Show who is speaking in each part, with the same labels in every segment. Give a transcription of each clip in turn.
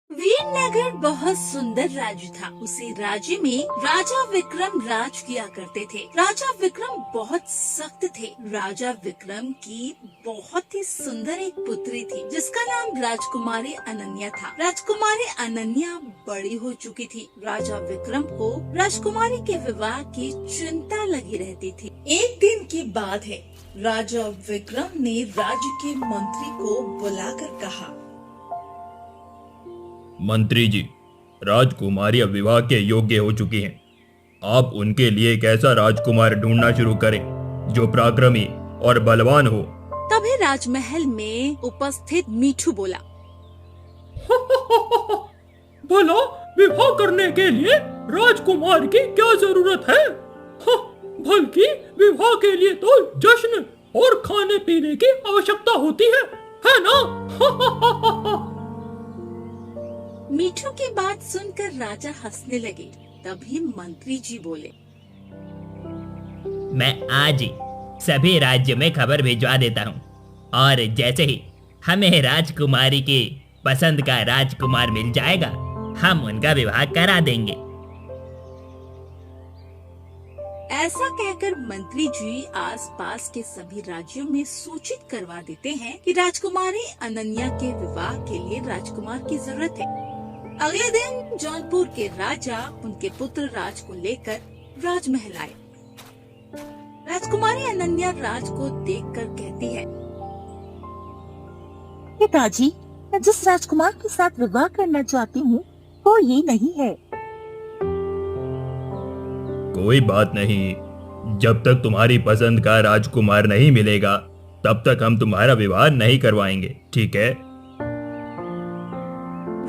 Speaker 1: वीरनगर बहुत सुंदर राज्य था। उसी राज्य में राजा विक्रम राज किया करते थे। राजा विक्रम बहुत सख्त थे। राजा विक्रम की बहुत ही सुंदर एक पुत्री थी जिसका नाम राजकुमारी अनन्या था। राजकुमारी अनन्या बड़ी हो चुकी थी। राजा विक्रम को राजकुमारी के विवाह की चिंता लगी रहती थी। एक दिन की बात है, राजा विक्रम ने राज्य के मंत्री को बुलाकर कहा,
Speaker 2: मंत्री जी, राजकुमारी अब विवाह के योग्य हो चुकी हैं। आप उनके लिए एक ऐसा राजकुमार ढूंढना शुरू करें जो पराक्रमी और बलवान हो।
Speaker 1: तभी राजमहल में उपस्थित मीठू बोला,
Speaker 2: भला विवाह करने के लिए राजकुमार की क्या जरूरत है? बल्कि विवाह के लिए तो जश्न और खाने पीने की आवश्यकता होती है ना?
Speaker 1: मीठू की बात सुनकर राजा हंसने लगे। तभी मंत्री जी बोले,
Speaker 3: मैं आज ही सभी राज्य में खबर भिजवा देता हूँ और जैसे ही हमें राजकुमारी की पसंद का राजकुमार मिल जाएगा, हम उनका विवाह करा देंगे।
Speaker 1: ऐसा कहकर मंत्री जी आसपास के सभी राज्यों में सूचित करवा देते हैं कि राजकुमारी अनन्या के विवाह के लिए राजकुमार की जरूरत है। अगले दिन जौनपुर के राजा उनके पुत्र राज को लेकर राजमहल आए। राजकुमारी अनन्या राज को देखकर कहती है,
Speaker 4: पिताजी, मैं जिस राजकुमार के साथ विवाह करना चाहती हूँ वो ये नहीं है।
Speaker 2: कोई बात नहीं, जब तक तुम्हारी पसंद का राजकुमार नहीं मिलेगा तब तक हम तुम्हारा विवाह नहीं करवाएंगे, ठीक है?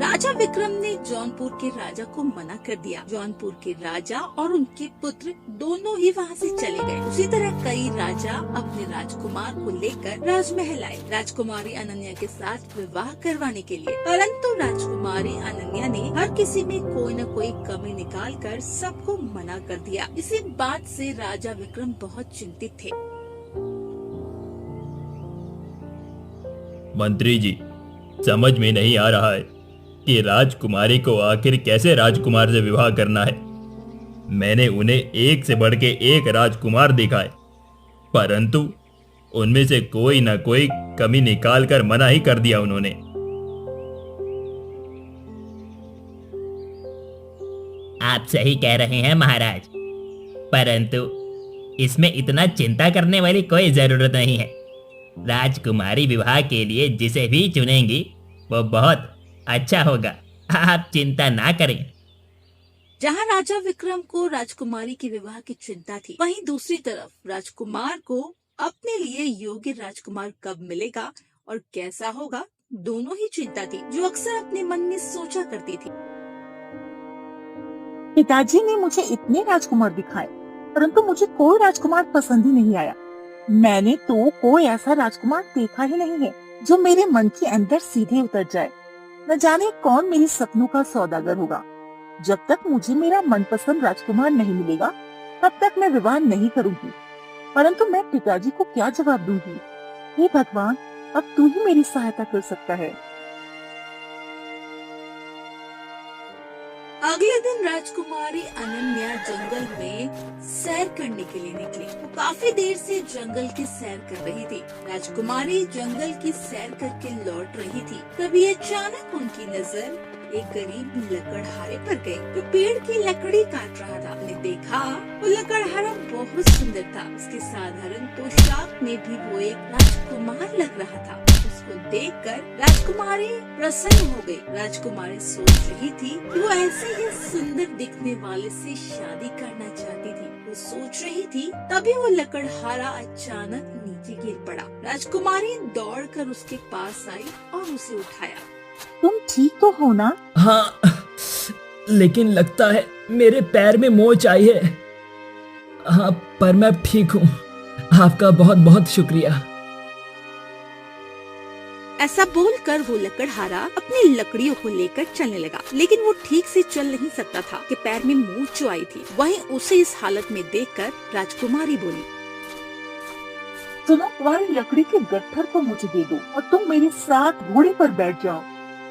Speaker 1: राजा विक्रम ने जौनपुर के राजा को मना कर दिया। जौनपुर के राजा और उनके पुत्र दोनों ही वहाँ से चले गए। उसी तरह कई राजा अपने राजकुमार को लेकर राजमहल आए राजकुमारी अनन्या के साथ विवाह करवाने के लिए। परंतु राजकुमारी अनन्या ने हर किसी में कोई न कोई कमी निकालकर सबको मना कर दिया। इसी बात से राजा विक्रम बहुत चिंतित थे।
Speaker 2: मंत्री जी, समझ में नहीं आ रहा है कि राजकुमारी को आखिर कैसे राजकुमार से विवाह करना है। मैंने उन्हें एक से बढ़ के एक राजकुमार दिखाए, परंतु उनमें से कोई ना कोई कमी निकालकर मना ही कर दिया उन्होंने।
Speaker 3: आप सही कह रहे हैं महाराज, परंतु इसमें इतना चिंता करने वाली कोई जरूरत नहीं है। राजकुमारी विवाह के लिए जिसे भी चुनेंगी वो बहुत अच्छा होगा, आप चिंता ना करें।
Speaker 1: जहाँ राजा विक्रम को राजकुमारी के विवाह की चिंता थी, वहीं दूसरी तरफ राजकुमार को अपने लिए योग्य राजकुमार कब मिलेगा और कैसा होगा, दोनों ही चिंता थी जो अक्सर अपने मन में सोचा करती थी।
Speaker 4: पिताजी ने मुझे इतने राजकुमार दिखाए परंतु मुझे कोई राजकुमार पसंद ही नहीं आया। मैंने तो कोई ऐसा राजकुमार देखा ही नहीं है जो मेरे मन के अंदर सीधे उतर जाए। न जाने कौन मेरे सपनों का सौदागर होगा। जब तक मुझे मेरा मनपसंद राजकुमार नहीं मिलेगा तब तक मैं विवाह नहीं करूंगी। परंतु मैं पिताजी को क्या जवाब दूंगी? हे भगवान, अब तू ही मेरी सहायता कर सकता है।
Speaker 1: अगले दिन राजकुमारी अनन्या जंगल में सैर करने के लिए निकली। वो काफी देर से जंगल की सैर कर रही थी। राजकुमारी जंगल की सैर करके लौट रही थी, तभी अचानक उनकी नजर एक गरीब लकड़हारे पर गई जो पेड़ की लकड़ी काट रहा था। उसने देखा वो लकड़हारा बहुत सुंदर था। उसके साधारण पोशाक में भी वो एक राजकुमार लग रहा था। उसको देखकर राजकुमारी प्रसन्न हो गई। राजकुमारी सोच रही थी कि वो ऐसे ही सुंदर दिखने वाले से शादी करना चाहती थी। वो सोच रही थी, तभी वो लकड़हारा अचानक नीचे गिर पड़ा। राजकुमारी दौड़कर उसके पास आई और उसे उठाया।
Speaker 4: तुम ठीक तो हो ना?
Speaker 5: हाँ, लेकिन लगता है मेरे पैर में मोच आई है। हाँ, पर मैं अब ठीक हूँ। आपका बहुत बहुत शुक्रिया।
Speaker 1: ऐसा बोलकर वो लकड़हारा अपनी लकड़ियों को लेकर चलने लगा, लेकिन वो ठीक से चल नहीं सकता था कि पैर में मूंछ जो आई थी। वहीं उसे इस हालत में देखकर राजकुमारी बोली,
Speaker 4: सुनो, तुम्हारी लकड़ी के गट्ठर को मुझे दे दो और तुम मेरे साथ घोड़े पर बैठ जाओ।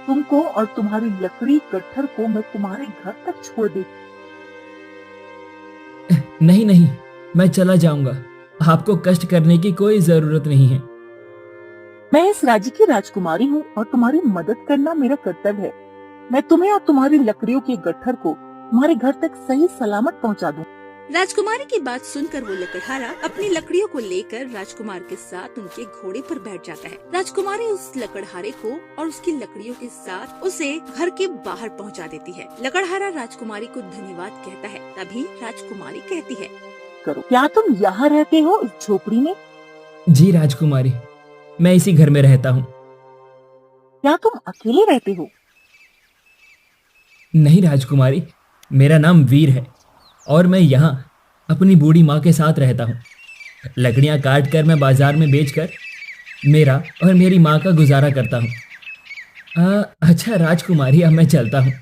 Speaker 4: तुमको और तुम्हारी लकड़ी गट्ठर को मैं तुम्हारे घर तक छोड़ दे।
Speaker 5: नहीं नहीं, मैं चला जाऊंगा। आपको कष्ट करने की कोई जरूरत नहीं है।
Speaker 4: मैं इस राज्य की राजकुमारी हूँ और तुम्हारी मदद करना मेरा कर्तव्य है। मैं तुम्हें और तुम्हारी लकड़ियों के गट्ठर को तुम्हारे घर तक सही सलामत पहुँचा दूँ।
Speaker 1: राजकुमारी की बात सुनकर वो लकड़हारा अपनी लकड़ियों को लेकर राजकुमार के साथ उनके घोड़े पर बैठ जाता है। राजकुमारी उस लकड़हारे को और उसकी लकड़ियों के साथ उसे घर के बाहर पहुंचा देती है। लकड़हारा राजकुमारी को धन्यवाद कहता है। तभी राजकुमारी कहती है,
Speaker 4: करो, क्या तुम यहाँ रहते हो इस झोपड़ी में?
Speaker 5: जी राजकुमारी, मैं इसी घर में रहता हूँ।
Speaker 4: क्या तुम अकेले रहते हो?
Speaker 5: नहीं राजकुमारी, मेरा नाम वीर है और मैं यहाँ अपनी बूढ़ी माँ के साथ रहता हूँ। लकड़ियाँ काट कर मैं बाजार में बेचकर मेरा और मेरी माँ का गुजारा करता हूँ। अच्छा राजकुमारी, अब मैं चलता हूँ।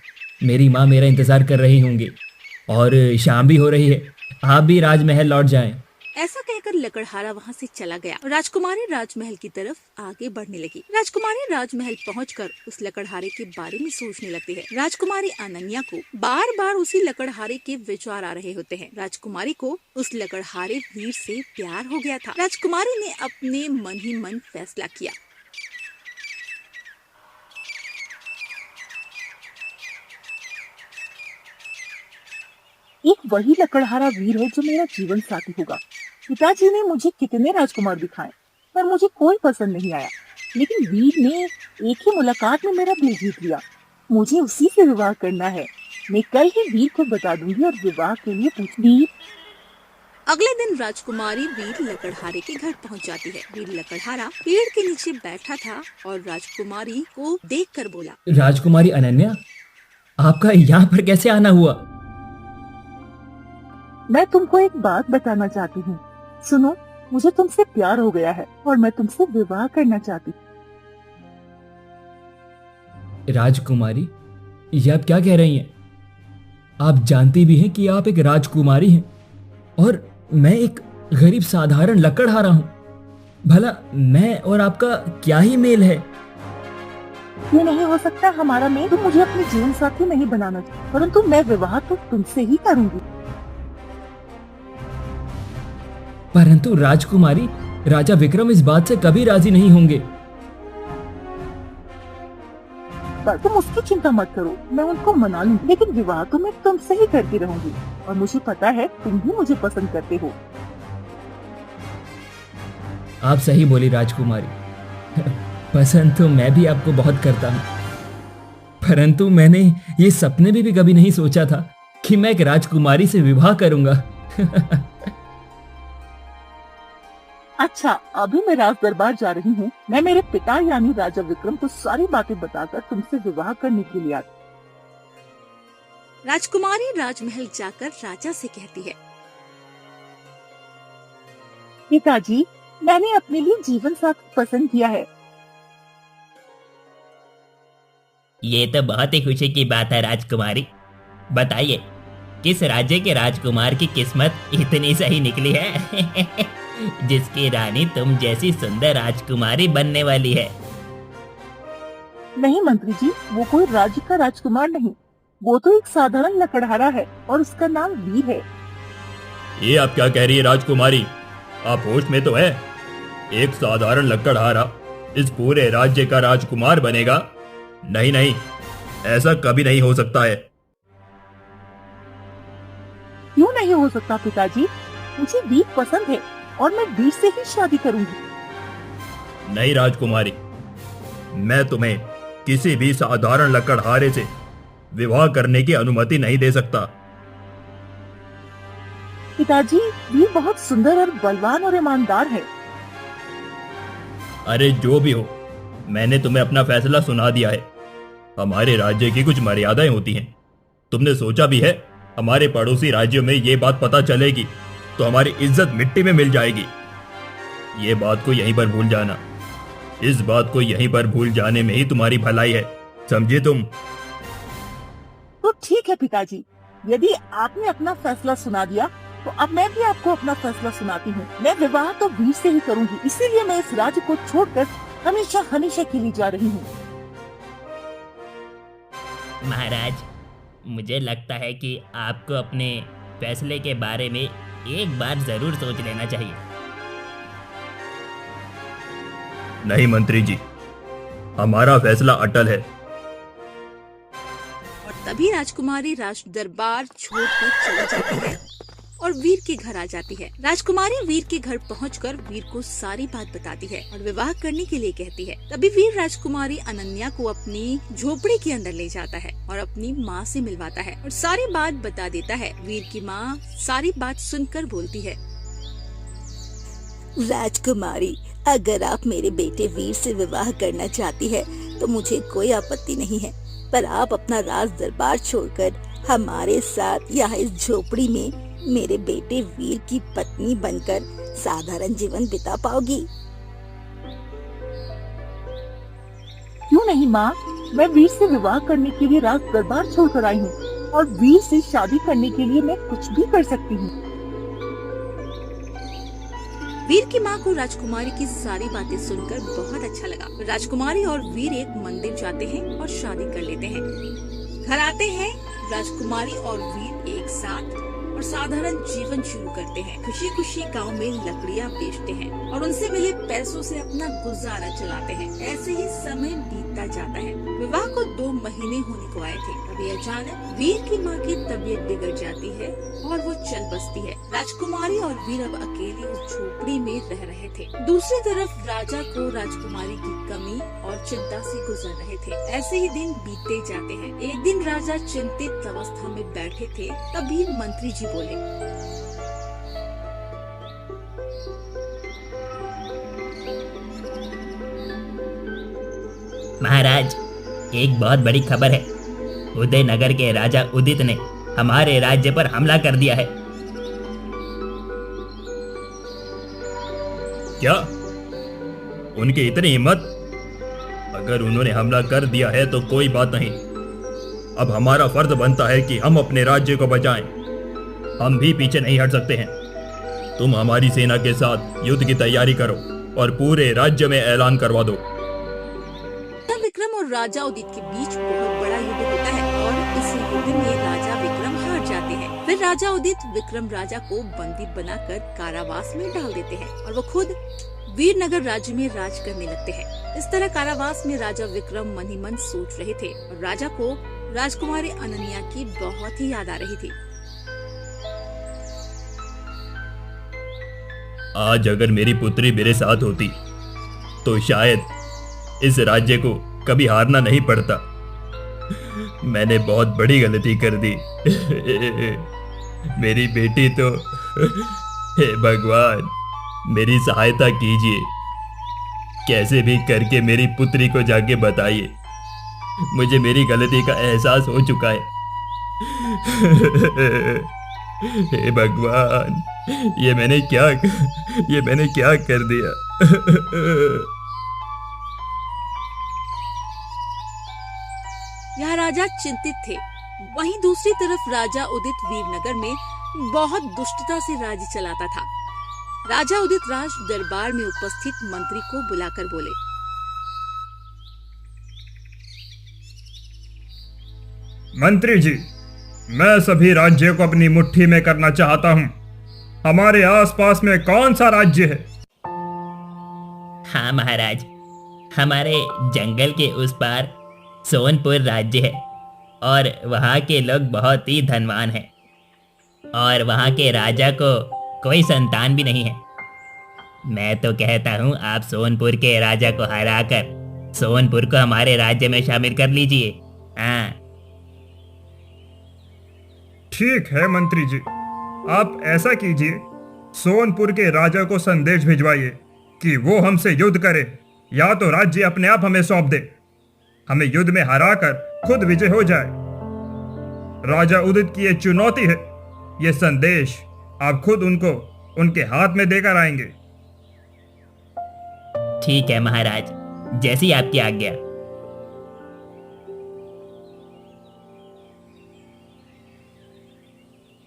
Speaker 5: मेरी माँ मेरा इंतज़ार कर रही होंगी और शाम भी हो रही है। आप भी राजमहल लौट जाएं।
Speaker 1: ऐसा कहकर लकड़हारा वहाँ से चला गया। राजकुमारी राजमहल की तरफ आगे बढ़ने लगी। राजकुमारी राजमहल पहुंचकर उस लकड़हारे के बारे में सोचने लगती है। राजकुमारी अनन्या को बार बार उसी लकड़हारे के विचार आ रहे होते हैं। राजकुमारी को उस लकड़हारे वीर से प्यार हो गया था। राजकुमारी ने अपने मन ही मन फैसला किया।
Speaker 4: एक वही लकड़हारा वीर है जो मेरा जीवन साथी होगा। पिताजी ने मुझे कितने राजकुमार दिखाए पर मुझे कोई पसंद नहीं आया, लेकिन वीर ने एक ही मुलाकात में मेरा दिल जीत लिया। मुझे उसी से विवाह करना है। मैं कल ही वीर को बता दूंगी और विवाह के लिए पूछ। वीर
Speaker 1: अगले दिन राजकुमारी वीर लकड़हारे के घर पहुंच जाती है। वीर लकड़हारा पेड़ के नीचे बैठा था और राजकुमारी को देखकर बोला,
Speaker 5: राजकुमारी अनन्या, आपका यहाँ पर कैसे आना हुआ?
Speaker 4: मैं तुमको एक बात बताना चाहती हूँ। सुनो, मुझे तुमसे प्यार हो गया है और मैं तुमसे विवाह करना चाहती हूँ।
Speaker 5: राजकुमारी, ये आप क्या कह रही हैं? आप जानती भी हैं कि आप एक राजकुमारी हैं और मैं एक गरीब साधारण लकड़हारा हूँ। भला मैं और आपका क्या ही मेल है?
Speaker 4: ये नहीं हो सकता हमारा मेल। तुम मुझे अपने जीवन साथी नहीं बनाना चाहिए, परंतु मैं विवाह तो तुमसे ही करूंगी।
Speaker 5: परंतु राजकुमारी, राजा विक्रम इस बात से कभी राजी नहीं होंगे।
Speaker 4: पर तुम उसकी चिंता मत करो, मैं उनको मना लूंगी, लेकिन विवाह तो मैं तुमसे ही करती रहूंगी और मुझे पता है तुम भी मुझे पसंद करते हो।
Speaker 5: आप सही बोली राजकुमारी। पसंद तो मैं भी आपको बहुत करता हूँ, परंतु मैंने ये सपने में भी कभी नहीं सोचा था कि मैं एक राजकुमारी से विवाह करूंगा।
Speaker 4: अच्छा, अभी मैं राज दरबार जा रही हूँ। मैं मेरे पिता यानी राजा विक्रम को सारी बातें बताकर तुमसे विवाह करने के लिए आती।
Speaker 1: राजकुमारी राजमहल जाकर राजा से कहती है,
Speaker 4: पिताजी, मैंने अपने लिए जीवन साथी पसंद किया है।
Speaker 3: ये तो बहुत ही खुशी की बात है राजकुमारी। बताइए, किस राज्य के राजकुमार की किस्मत इतनी सही निकली है जिसकी रानी तुम जैसी सुंदर राजकुमारी बनने वाली है?
Speaker 4: नहीं मंत्री जी, वो कोई राज्य का राजकुमार नहीं, वो तो एक साधारण लकड़हारा है और उसका नाम वीर है।
Speaker 2: ये आप क्या कह रही है राजकुमारी? आप होश में तो है? एक साधारण लकड़हारा इस पूरे राज्य का राजकुमार बनेगा? नहीं नहीं, ऐसा कभी नहीं हो सकता है।
Speaker 4: क्यों नहीं हो सकता पिताजी? मुझे वीर पसंद है और मैं वीर से ही शादी करूंगी।
Speaker 2: नहीं राजकुमारी, मैं तुम्हें किसी भी साधारण लकड़हारे से विवाह करने की अनुमति नहीं दे सकता।
Speaker 4: पिताजी, वीर बहुत सुंदर और बलवान और ईमानदार है।
Speaker 2: अरे जो भी हो, मैंने तुम्हें अपना फैसला सुना दिया है। हमारे राज्य की कुछ मर्यादाएं होती हैं। तुमने सोचा भी है हमारे पड़ोसी राज्यों में ये बात पता चलेगी तो हमारी इज्जत मिट्टी में मिल जाएगी। ये बात को यहीं पर भूल जाना। इस बात को यहीं पर भूल जाने में ही तुम्हारी भलाई है, समझे तुम?
Speaker 4: तो ठीक है पिताजी, यदि आपने अपना फैसला सुना दिया तो अब मैं भी आपको अपना फैसला सुनाती हूँ। मैं विवाह तो वीर से ही करूँगी, इसीलिए मैं इस राज्य को छोड़कर हमेशा हमेशा के लिए जा रही हूँ।
Speaker 3: महाराज, मुझे लगता है कि आपको अपने फैसले के बारे में एक बार जरूर सोच लेना चाहिए।
Speaker 2: नहीं मंत्री जी, हमारा फैसला अटल है।
Speaker 1: और तभी राजकुमारी राज दरबार छोड़कर चली जाती है और वीर के घर आ जाती है। राजकुमारी वीर के घर पहुंचकर वीर को सारी बात बताती है और विवाह करने के लिए कहती है। तभी वीर राजकुमारी अनन्या को अपनी झोपड़ी के अंदर ले जाता है और अपनी माँ से मिलवाता है और सारी बात बता देता है। वीर की माँ सारी बात सुनकर बोलती है,
Speaker 6: राजकुमारी, अगर आप मेरे बेटे वीर से विवाह करना चाहती है तो मुझे कोई आपत्ति नहीं है, पर आप अपना राज दरबार छोड़कर हमारे साथ यहाँ इस झोपड़ी में मेरे बेटे वीर की पत्नी बनकर साधारण जीवन बिता पाओगी।
Speaker 4: क्यों नहीं माँ, मैं वीर से विवाह करने के लिए राज दरबार छोड़कर आई हूँ और वीर से शादी करने के लिए मैं कुछ भी कर सकती हूँ।
Speaker 1: वीर की माँ को राजकुमारी की सारी बातें सुनकर बहुत अच्छा लगा। राजकुमारी और वीर एक मंदिर जाते हैं और शादी कर लेते हैं। घर आते हैं राजकुमारी और वीर एक साथ और साधारण जीवन शुरू करते हैं। खुशी खुशी गांव में लकड़ियां बेचते हैं और उनसे मिले पैसों से अपना गुजारा चलाते हैं। ऐसे ही समय बीतता जाता है। विवाह को 2 महीने होने को आए थे, तभी अचानक वीर की माँ की तबीयत बिगड़ जाती है और वो चल बसती है। राजकुमारी और वीर अब अकेले उस झोपड़ी में रह रहे थे। दूसरी तरफ राजा को राजकुमारी की कमी और चिंता से गुजर रहे थे। ऐसे ही दिन बीतते जाते हैं। एक दिन राजा चिंतित अवस्था में बैठे थे, तभी मंत्री जी बोले,
Speaker 3: महाराज, एक बहुत बड़ी खबर है। उदयनगर के राजा उदित ने हमारे राज्य पर हमला कर दिया है।
Speaker 2: क्या? उनकी इतनी हिम्मत? अगर उन्होंने हमला कर दिया है तो कोई बात नहीं। अब हमारा फर्ज बनता है कि हम अपने राज्य को बचाएं। हम भी पीछे नहीं हट सकते हैं। तुम हमारी सेना के साथ युद्ध की तैयारी करो और पूरे राज्य में ऐलान करवा दो।
Speaker 1: तब विक्रम और राजा उदित के बीच बहुत बड़ा युद्ध होता है और इस युद्ध में राजा विक्रम हार जाते हैं। फिर राजा उदित विक्रम राजा को बंदी बनाकर कारावास में डाल देते हैं और वो खुद वीरनगर राज्य में राज करने लगते हैं। इस तरह कारावास में राजा विक्रम मन ही मन सोच रहे थे और राजा को राजकुमारी अनन्या की बहुत ही याद आ रही थी।
Speaker 2: आज अगर मेरी पुत्री मेरे साथ होती तो शायद इस राज्य को कभी हारना नहीं पड़ता। मैंने बहुत बड़ी गलती कर दी। मेरी बेटी तो, हे भगवान, मेरी सहायता कीजिए। कैसे भी करके मेरी पुत्री को जाके बताइए। मुझे मेरी गलती का एहसास हो चुका है। हे भगवान, ये मैंने क्या कर दिया।
Speaker 1: यहाँ राजा चिंतित थे। वहीं दूसरी तरफ राजा उदित वीरनगर में बहुत दुष्टता से राज्य चलाता था। राजा उदित राज दरबार में उपस्थित मंत्री को बुलाकर बोले,
Speaker 2: मंत्री जी, मैं सभी राज्यों को अपनी मुट्ठी में करना चाहता हूँ। हमारे आसपास में कौन सा राज्य है?
Speaker 3: हाँ महाराज, हमारे जंगल के उस पार सोनपुर राज्य है और वहाँ के लोग बहुत ही धनवान हैं और वहाँ के राजा को कोई संतान भी नहीं है। मैं तो कहता हूँ आप सोनपुर के राजा को हराकर सोनपुर को हमारे राज्य में शामिल कर लीजिए। हाँ
Speaker 2: ठीक है मंत्री जी, आप ऐसा कीजिए, सोनपुर के राजा को संदेश भिजवाइए कि वो हमसे युद्ध करे या तो राज्य अपने आप हमें सौंप दे। हमें युद्ध में हराकर खुद विजय हो जाए। राजा उदित की ये चुनौती है। ये संदेश आप खुद उनको उनके हाथ में देकर आएंगे।
Speaker 3: ठीक है महाराज, जैसी आपकी आज्ञा।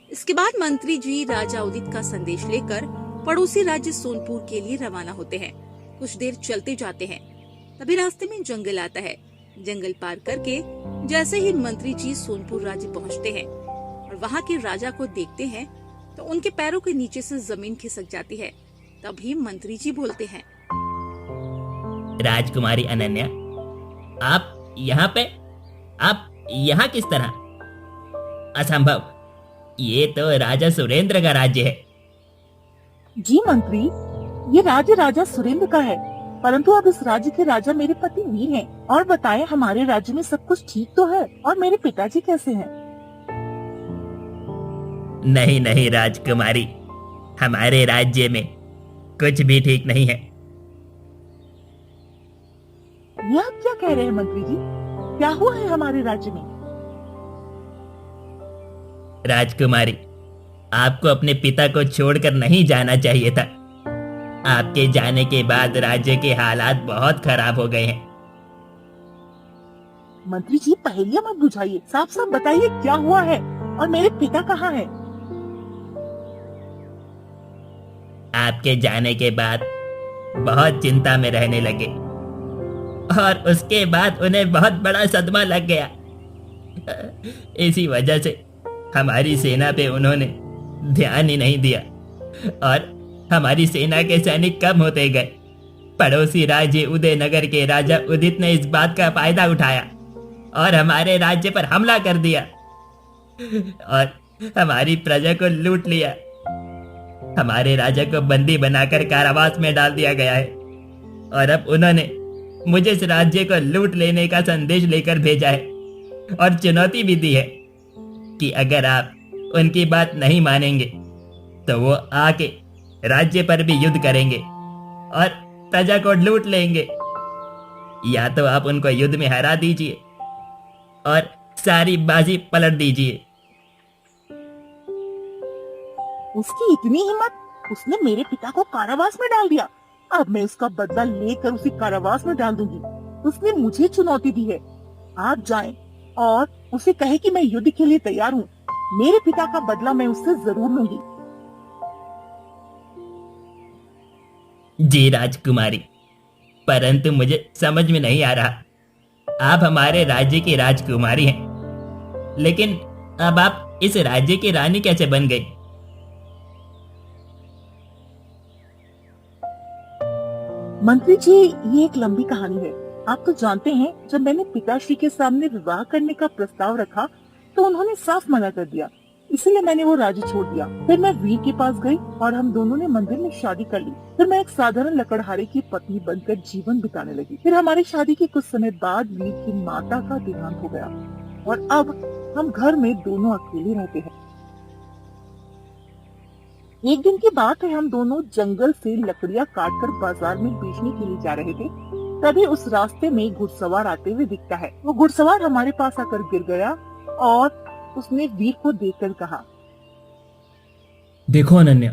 Speaker 1: इसके बाद मंत्री जी राजा उदित का संदेश लेकर पड़ोसी राज्य सोनपुर के लिए रवाना होते हैं। कुछ देर चलते जाते हैं, तभी रास्ते में जंगल आता है। जंगल पार करके जैसे ही मंत्री जी सोनपुर राज्य पहुंचते हैं और वहां के राजा को देखते हैं तो उनके पैरों के नीचे से जमीन खिसक जाती है। तभी मंत्री जी बोलते हैं,
Speaker 3: राजकुमारी अनन्या, आप यहाँ किस तरह? असंभव, ये तो राजा सुरेंद्र का राज्य है।
Speaker 4: जी मंत्री, ये राज्य राजा सुरेंद्र का है, परंतु अब इस राज्य के राजा मेरे पति वीर हैं। और बताएं, हमारे राज्य में सब कुछ ठीक तो है? और मेरे पिताजी कैसे हैं?
Speaker 3: नहीं नहीं राजकुमारी, हमारे राज्य में कुछ भी ठीक नहीं है।
Speaker 4: ये आप क्या कह रहे हैं मंत्री जी? क्या हुआ है हमारे राज्य में?
Speaker 3: राजकुमारी, आपको अपने पिता को छोड़कर नहीं जाना चाहिए था। आपके जाने के बाद राज्य के हालात बहुत खराब हो गए हैं।
Speaker 4: मंत्री जी, पहेलियां मत बुझाइए, साफ साफ बताइए क्या हुआ है और मेरे पिता कहाँ हैं?
Speaker 3: आपके जाने के बाद बहुत चिंता में रहने लगे और उसके बाद उन्हें बहुत बड़ा सदमा लग गया। इसी वजह से हमारी सेना पे उन्होंने ध्यान ही नहीं दिया और हमारी सेना के सैनिक कम होते गए। पड़ोसी राज्य उदयनगर के राजा उदित ने इस बात का फायदा उठाया और हमारे राज्य पर हमला कर दिया और हमारी प्रजा को लूट लिया। हमारे राजा को बंदी बनाकर कारावास में डाल दिया गया है और अब उन्होंने मुझे इस राज्य को लूट लेने का संदेश लेकर भेजा है और चुनौती भी दी है कि अगर आप उनकी बात नहीं मानेंगे तो वो आके राज्य पर भी युद्ध करेंगे और प्रजा को लूट लेंगे। या तो आप उनको युद्ध में हरा दीजिए और सारी बाजी पलट दीजिए।
Speaker 4: उसकी इतनी हिम्मत, उसने मेरे पिता को कारावास में डाल दिया। अब मैं उसका बदला लेकर उसे कारावास में डाल दूंगी। उसने मुझे चुनौती दी है। आप जाएं और उसे कहे कि मैं युद्ध के लिए तैयार हूँ। मेरे पिता का बदला मैं उससे जरूर लूंगी।
Speaker 3: जी राजकुमारी, परंतु मुझे समझ में नहीं आ रहा। आप हमारे राज्य की राजकुमारी हैं, लेकिन अब आप इस राज्य की रानी कैसे बन गई?
Speaker 4: मंत्री जी, ये एक लंबी कहानी है। आप तो जानते हैं, जब मैंने पिताश्री के सामने विवाह करने का प्रस्ताव रखा तो उन्होंने साफ मना कर दिया। इसलिए मैंने वो राज्य छोड़ दिया। फिर मैं वीर के पास गई और हम दोनों ने मंदिर में शादी कर ली। फिर मैं एक साधारण लकड़हारे की पत्नी बनकर जीवन बिताने लगी। फिर हमारी शादी के कुछ समय बाद वीर की माता का देहांत हो गया और अब हम घर में दोनों अकेले रहते हैं। एक दिन की बात है, हम दोनों जंगल से लकड़ियां काटकर बाजार में बेचने के लिए जा रहे थे। तभी उस रास्ते में घुड़सवार आते हुए दिखता है। वो घुड़सवार हमारे पास आकर गिर गया और उसने वीर को देखकर कहा,
Speaker 5: देखो अनन्या,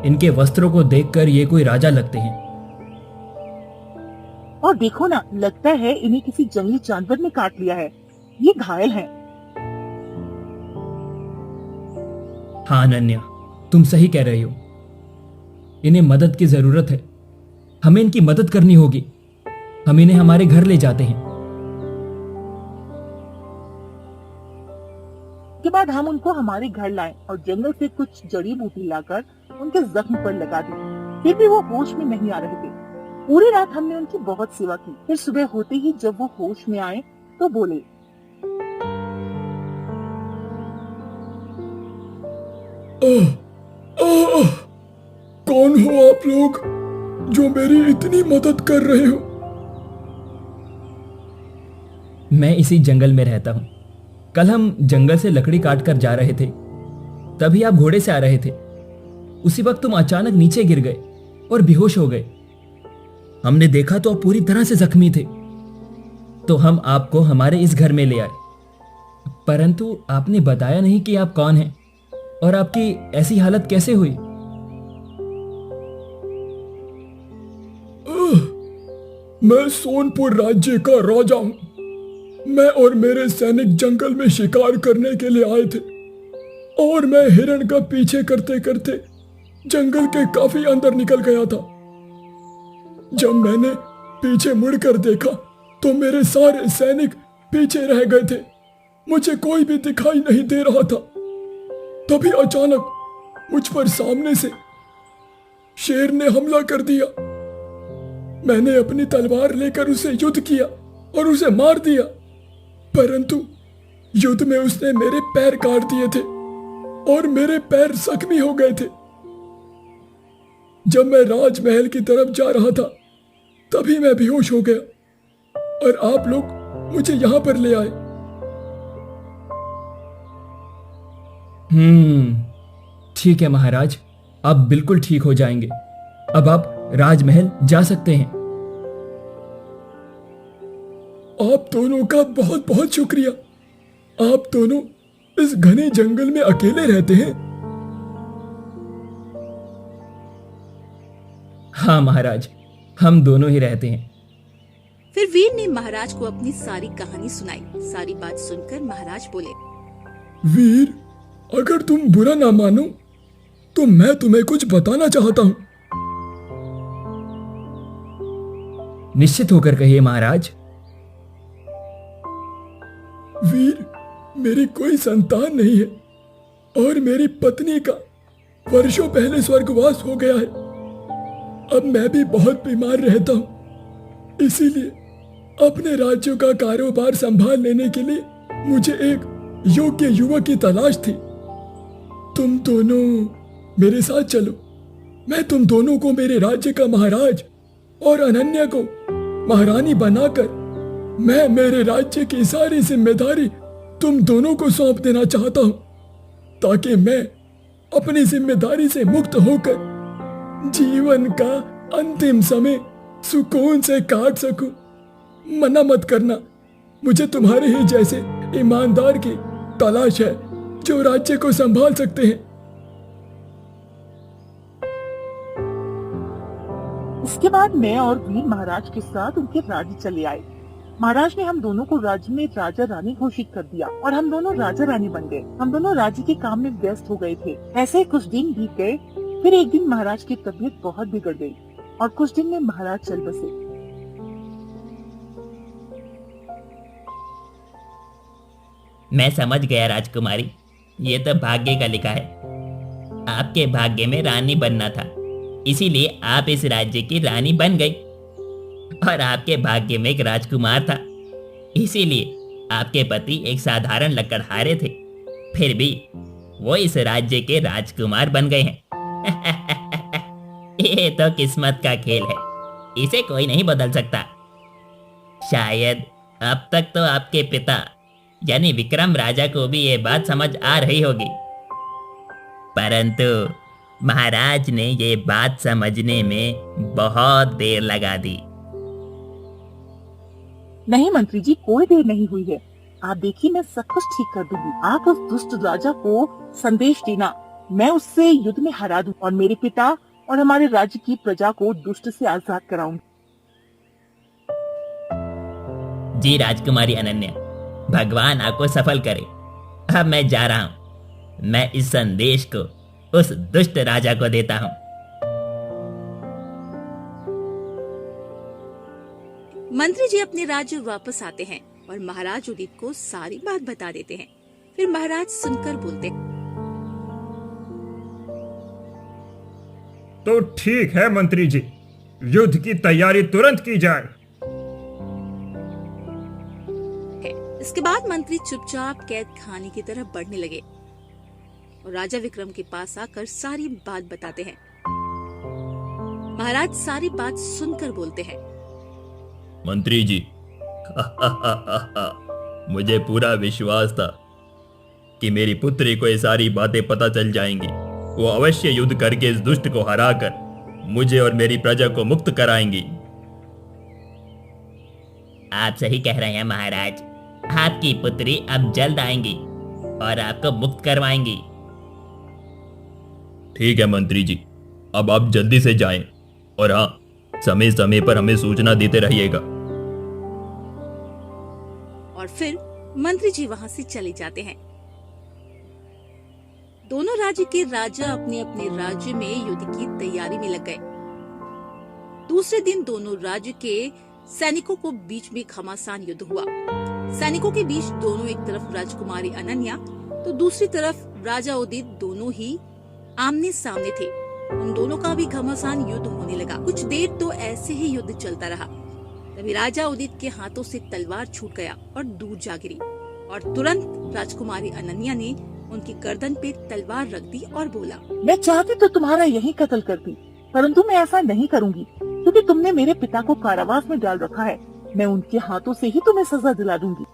Speaker 5: इनके वस्त्रों को देखकर ये कोई राजा लगते हैं।
Speaker 4: और देखो ना, लगता है इन्हें किसी जंगली जानवर ने काट लिया है। ये घायल हैं।
Speaker 5: हाँ अनन्या, तुम सही कह रही हो। इन्हें मदद की जरूरत है। हमें इनकी मदद करनी होगी। हम इन्हें हमारे घर ले जाते हैं।
Speaker 4: के बाद हम उनको हमारे घर लाए और जंगल से कुछ जड़ी बूटी लाकर उनके जख्म पर लगा दी। फिर भी वो होश में नहीं आ रहे थे। पूरी रात हमने उनकी बहुत सेवा की। फिर सुबह होते ही जब वो होश में आए तो बोले,
Speaker 7: कौन हो आप लोग जो मेरी इतनी मदद कर रहे हो?
Speaker 5: मैं इसी जंगल में रहता हूँ। कल हम जंगल से लकड़ी काट कर जा रहे थे, तभी आप घोड़े से आ रहे थे। उसी वक्त तुम अचानक नीचे गिर गए और बेहोश हो गए। हमने देखा तो आप पूरी तरह से जख्मी थे, तो हम आपको हमारे इस घर में ले आए। परंतु आपने बताया नहीं कि आप कौन हैं और आपकी ऐसी हालत कैसे हुई?
Speaker 7: मैं सोनपुर राज्य का राजा हूं। मैं और मेरे सैनिक जंगल में शिकार करने के लिए आए थे और मैं हिरण का पीछे करते करते जंगल के काफी अंदर निकल गया था। जब मैंने पीछे मुड़कर देखा तो मेरे सारे सैनिक पीछे रह गए थे। मुझे कोई भी दिखाई नहीं दे रहा था। तभी अचानक मुझ पर सामने से शेर ने हमला कर दिया। मैंने अपनी तलवार लेकर उसे युद्ध किया और उसे मार दिया, परंतु युद्ध में उसने मेरे पैर काट दिए थे और मेरे पैर जख्मी हो गए थे। जब मैं राजमहल की तरफ जा रहा था तभी मैं बेहोश हो गया और आप लोग मुझे यहां पर ले आए।
Speaker 5: ठीक है महाराज, आप बिल्कुल ठीक हो जाएंगे। अब आप राजमहल जा सकते हैं।
Speaker 7: आप दोनों का बहुत बहुत शुक्रिया। आप दोनों इस घने जंगल में अकेले रहते हैं?
Speaker 5: हाँ महाराज, हम दोनों ही रहते हैं।
Speaker 1: फिर वीर ने महाराज को अपनी सारी कहानी सुनाई। सारी बात सुनकर महाराज बोले,
Speaker 7: वीर, अगर तुम बुरा ना मानो तो मैं तुम्हें कुछ बताना चाहता हूं।
Speaker 5: निश्चित होकर कहिए महाराज।
Speaker 7: वीर, मेरी कोई संतान नहीं है और मेरी पत्नी का वर्षों पहले स्वर्गवास हो गया है। अब मैं भी बहुत बीमार रहता हूं, इसीलिए अपने राज्यों का कारोबार संभाल लेने के लिए मुझे एक योग्य युवक की तलाश थी। तुम दोनों मेरे साथ चलो। मैं तुम दोनों को मेरे राज्य का महाराज और अनन्या को महारानी बनाकर मैं मेरे राज्य की सारी जिम्मेदारी तुम दोनों को सौंप देना चाहता हूं, ताकि मैं अपनी जिम्मेदारी से मुक्त होकर जीवन का अंतिम समय सुकून से काट सकूं। मना मत करना, मुझे तुम्हारे ही जैसे ईमानदार की तलाश है जो राज्य को संभाल सकते हैं।
Speaker 4: इसके बाद मैं और वीर महाराज के साथ उनके राज्य चले आए। महाराज ने हम दोनों को राज्य में राजा रानी घोषित कर दिया और हम दोनों राजा रानी बन गए। हम दोनों राज्य के काम में व्यस्त हो गए थे। ऐसे ही कुछ दिन बीत गए। फिर एक दिन महाराज की तबीयत बहुत बिगड़ गई और कुछ दिन में महाराज चल बसे।
Speaker 3: मैं समझ गया राजकुमारी, ये तो भाग्य का लिखा है। आपके भाग्य में रानी बनना था, इसीलिए आप इस राज्य की रानी बन गई। और आपके भाग्य में एक राजकुमार था, इसीलिए आपके पति एक साधारण लकड़हारे थे, फिर भी वो इस राज्य के राजकुमार बन गए हैं। ये तो किस्मत का खेल है, इसे कोई नहीं बदल सकता। शायद अब तक तो आपके पिता यानी विक्रम राजा को भी ये बात समझ आ रही होगी, परंतु महाराज ने ये बात समझने में बहुत देर लगा दी।
Speaker 4: नहीं मंत्री जी, कोई देर नहीं हुई है। आप देखिए, मैं सब कुछ ठीक कर दूंगी। आप उस दुष्ट राजा को संदेश देना, मैं उससे युद्ध में हरा दूं और मेरे पिता और हमारे राज्य की प्रजा को दुष्ट से आजाद कराऊंगी।
Speaker 3: जी राजकुमारी अनन्या, भगवान आपको सफल करे। अब मैं जा रहा हूं। मैं इस संदेश को उस दुष्ट राजा को देता हूं।
Speaker 1: मंत्री जी अपने राज्य वापस आते हैं और महाराज उदित को सारी बात बता देते हैं। फिर महाराज सुनकर बोलते हैं,
Speaker 2: तो ठीक है मंत्री जी, युद्ध की तैयारी तुरंत की जाए।
Speaker 1: इसके बाद मंत्री चुपचाप कैद खाने की तरफ बढ़ने लगे और राजा विक्रम के पास आकर सारी बात बताते हैं। महाराज सारी बात सुनकर बोलते हैं,
Speaker 2: मंत्री जी, मुझे पूरा विश्वास था कि मेरी पुत्री को ये सारी बातें पता चल जाएंगी। वो अवश्य युद्ध करके इस दुष्ट को हराकर मुझे और मेरी प्रजा को मुक्त कराएंगी।
Speaker 3: आप सही कह रहे हैं महाराज, आपकी पुत्री अब जल्द आएंगी और आपको मुक्त करवाएंगी।
Speaker 2: ठीक है मंत्री जी, अब आप जल्दी से जाएं और हाँ, समय समय पर हमें सूचना देते रहिएगा।
Speaker 1: और फिर मंत्री जी वहां से चले जाते हैं। दोनों राज्य के राजा अपने अपने राज्य में युद्ध की तैयारी में लग गए। दूसरे दिन दोनों राज्य के सैनिकों को बीच में घमासान युद्ध हुआ। सैनिकों के बीच दोनों, एक तरफ राजकुमारी अनन्या तो दूसरी तरफ राजा उदित, दोनों ही आमने सामने थे। उन दोनों का भी घमासान युद्ध होने लगा। कुछ देर तो ऐसे ही युद्ध चलता रहा। तभी राजा उदित के हाथों से तलवार छूट गया और दूर जा गिरी और तुरंत राजकुमारी अनन्या ने उनकी गर्दन पे तलवार रख दी और बोला,
Speaker 4: मैं चाहती तो तुम्हारा यही कत्ल करती, परंतु मैं ऐसा नहीं करूंगी क्योंकि तुमने मेरे पिता को कारावास में डाल रखा है। मैं उनके हाथों से ही तुम्हें सजा दिला दूंगी।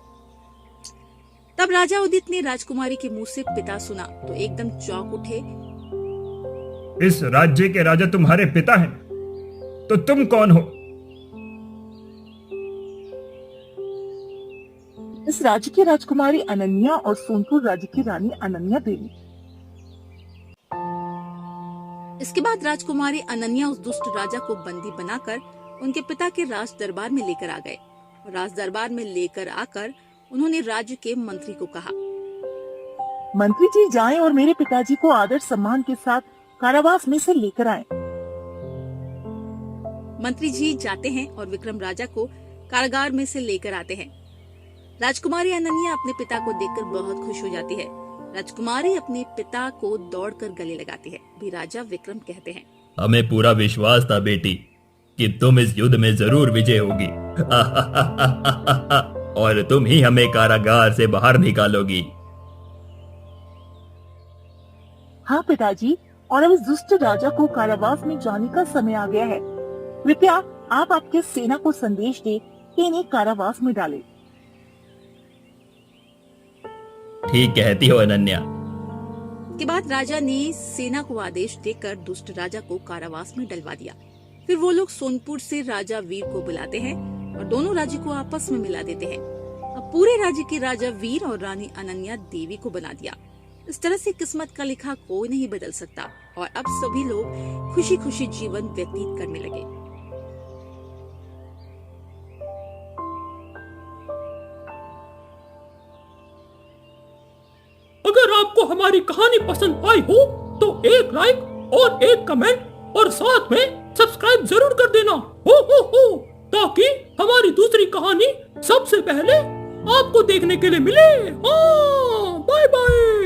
Speaker 1: तब राजा उदित ने राजकुमारी के मुंह से पिता सुना तो एकदम चौंक उठे।
Speaker 2: इस राज्य के राजा तुम्हारे पिता हैं, तो तुम कौन हो?
Speaker 4: इस राज्य की राजकुमारी अनन्या और सोनपुर राज्य की रानी अनन्या देवी।
Speaker 1: इसके बाद राजकुमारी अनन्या उस दुष्ट राजा को बंदी बनाकर उनके पिता के राज दरबार में लेकर आ गए। और राज दरबार में लेकर आकर उन्होंने राज्य के मंत्री को कहा,
Speaker 4: मंत्री जी जाएं और मेरे पिताजी को आदर सम्मान के साथ कारावास में से लेकर आएं।
Speaker 1: मंत्री जी जाते हैं और विक्रम राजा को कारागार में से लेकर आते हैं। राजकुमारी अनन्या अपने पिता को देखकर बहुत खुश हो जाती है। राजकुमारी अपने पिता को दौड़कर गले लगाती है। भी राजा विक्रम कहते हैं,
Speaker 2: हमें पूरा विश्वास था बेटी कि तुम इस युद्ध में जरूर विजय होगी और तुम ही हमें कारागार से बाहर निकालोगी।
Speaker 4: हाँ पिताजी, और अब इस दुष्ट राजा को कारावास में जाने का समय आ गया है। कृपया आप आपके सेना को संदेश दे कि इन्हें कारावास में डालें।
Speaker 2: ठीक कहती हो अनन्या।
Speaker 1: के बाद राजा ने सेना को आदेश देकर दुष्ट राजा को कारावास में डलवा दिया। फिर वो लोग सोनपुर से राजा वीर को बुलाते हैं और दोनों राज्य को आपस में मिला देते हैं। अब पूरे राज्य के राजा वीर और रानी अनन्या देवी को बना दिया। इस तरह से किस्मत का लिखा कोई नहीं बदल सकता और अब सभी लोग खुशी खुशी जीवन व्यतीत करने लगे।
Speaker 7: अगर आपको हमारी कहानी पसंद आई हो तो एक लाइक और एक कमेंट और साथ में सब्सक्राइब जरूर कर देना हो ताकि हमारी दूसरी कहानी सबसे पहले आपको देखने के लिए मिले। हाँ, बाय बाय।